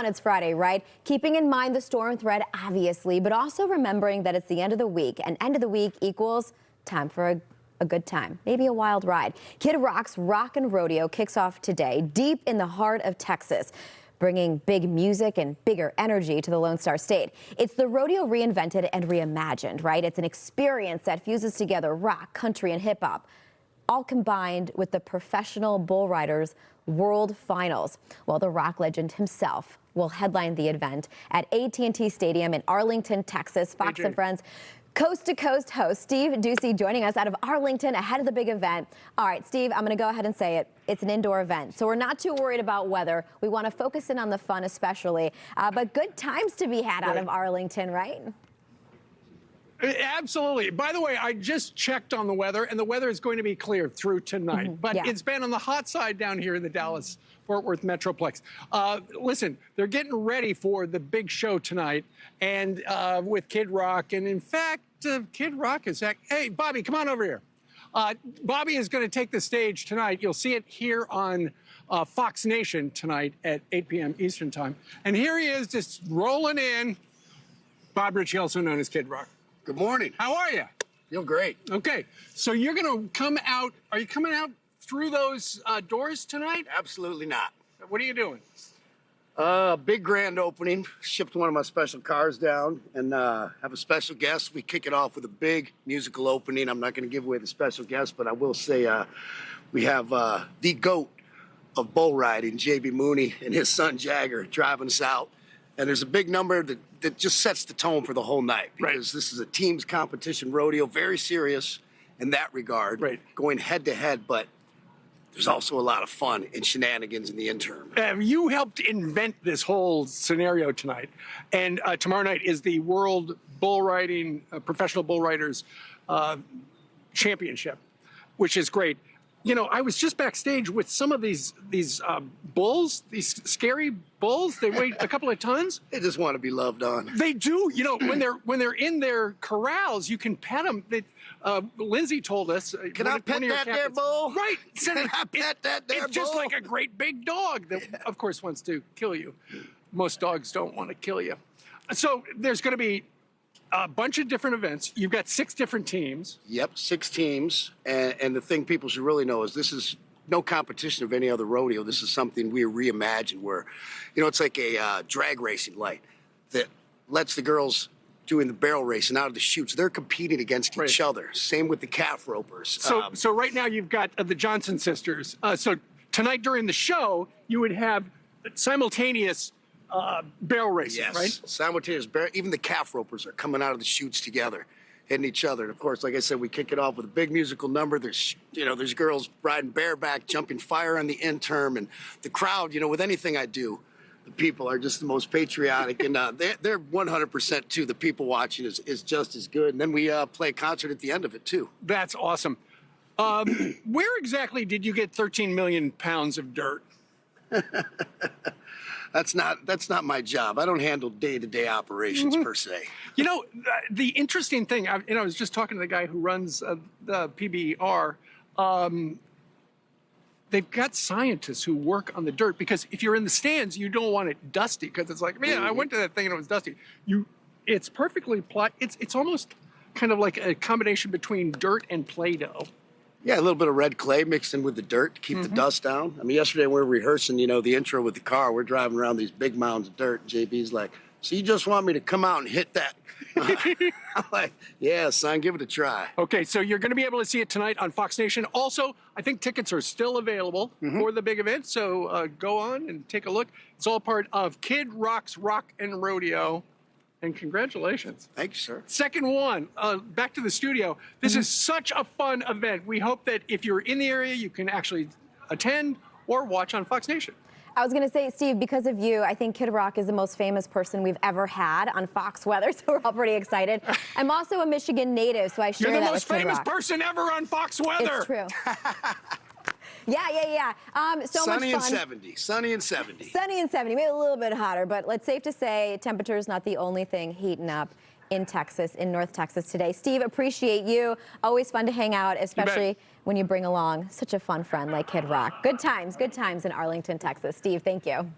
fun. It's Friday, right? Keeping in mind the storm threat, obviously, but also remembering that it's the end of the week, and end of the week equals time for a good time, maybe a wild ride. Kid Rock's Rockin' Rodeo kicks off today, deep in the heart of Texas, bringing big music and bigger energy to the Lone Star State. It's the rodeo reinvented and reimagined, right? It's an experience that fuses together rock, country, and hip hop, all combined with the professional bull riders World Finals. Well, the rock legend himself will headline the event at AT&T Stadium in Arlington, Texas. Fox and Friends coast-to-coast host Steve Doocy joining us out of Arlington ahead of the big event. All right, Steve, I'm going to go ahead and say it. It's an indoor event, so we're not too worried about weather. We want to focus in on the fun especially, but good times to be had out of Arlington, right? Absolutely. By the way, I just checked on the weather, and the weather is going to be clear through tonight. But it's been on the hot side down here in the Dallas-Fort Worth Metroplex. Listen, they're getting ready for the big show tonight, and with Kid Rock. And in fact, Kid Rock is... Hey, Bobby, come on over here. Bobby is going to take the stage tonight. You'll see it here on Fox Nation tonight at 8 p.m. Eastern Time. And here he is, just rolling in. Bob Ritchie, also known as Kid Rock. Good morning. How are you? Feel great. Okay, so you're going to come out. Are you coming out through those doors tonight? Absolutely not. What are you doing? Big grand opening. Shipped one of my special cars down and have a special guest. We kick it off with a big musical opening. I'm not going to give away the special guest, but I will say we have the GOAT of bull riding, J.B. Mooney, and his son Jagger driving us out. And there's a big number that just sets the tone for the whole night, because this is a teams competition rodeo, very serious in that regard, going head to head, but there's also a lot of fun and shenanigans in the interim. You helped invent this whole scenario tonight, and tomorrow night is the World Bull Riding, Professional Bull Riders Championship, which is great. You know, I was just backstage with some of these bulls, these scary bulls. They weigh a couple of tons. They just want to be loved on. They do. You know, when they're in their corrals, you can pet them. Lindsay told us. Can I pet that there bull? Right. Can I pet that there bull? It's just like a great big dog that, of course, wants to kill you. Most dogs don't want to kill you. So there's going to be a bunch of different events. You've got 6 different teams. Yep, 6 teams. And the thing people should really know is this is no competition of any other rodeo. This is something we reimagined where, you know, it's like a drag racing light that lets the girls doing the barrel racing out of the chutes. They're competing against each other. Same with the calf ropers. So right now you've got the Johnson sisters. So tonight during the show, you would have simultaneous barrel racing, right? Simultaneous barrel. Even the calf ropers are coming out of the chutes together, hitting each other. And of course, like I said, we kick it off with a big musical number. There's girls riding bareback, jumping fire on the interim, and the crowd. You know, with anything I do, the people are just the most patriotic, and they're 100% too. The people watching is just as good. And then we play a concert at the end of it too. That's awesome. Where exactly did you get 13 million pounds of dirt? That's not my job. I don't handle day-to-day operations per se. You know, the interesting thing, I was just talking to the guy who runs the PBR. They've got scientists who work on the dirt, because if you're in the stands, you don't want it dusty, because it's like, man, I went to that thing and it was dusty. It's perfectly it's almost kind of like a combination between dirt and Play-Doh. Yeah, a little bit of red clay mixed in with the dirt to keep the dust down. I mean, yesterday we were rehearsing, you know, the intro with the car. We're driving around these big mounds of dirt. And JB's like, so you just want me to come out and hit that? I'm like, yeah, son, give it a try. Okay, so you're going to be able to see it tonight on Fox Nation. Also, I think tickets are still available for the big event, so go on and take a look. It's all part of Kid Rock's Rockin' Rodeo. And congratulations. Thank you, sir. Second one, back to the studio. This is such a fun event. We hope that if you're in the area, you can actually attend or watch on Fox Nation. I was going to say, Steve, because of you, I think Kid Rock is the most famous person we've ever had on Fox Weather, so we're all pretty excited. I'm also a Michigan native, so I share that with Kid Rock. You're the most famous person ever on Fox Weather. It's true. Yeah. So sunny much fun. Sunny and 70. Sunny and 70, maybe a little bit hotter, but it's safe to say temperature is not the only thing heating up in Texas, in North Texas today. Steve, appreciate you. Always fun to hang out, especially when you bring along such a fun friend like Kid Rock. Good times in Arlington, Texas. Steve, thank you.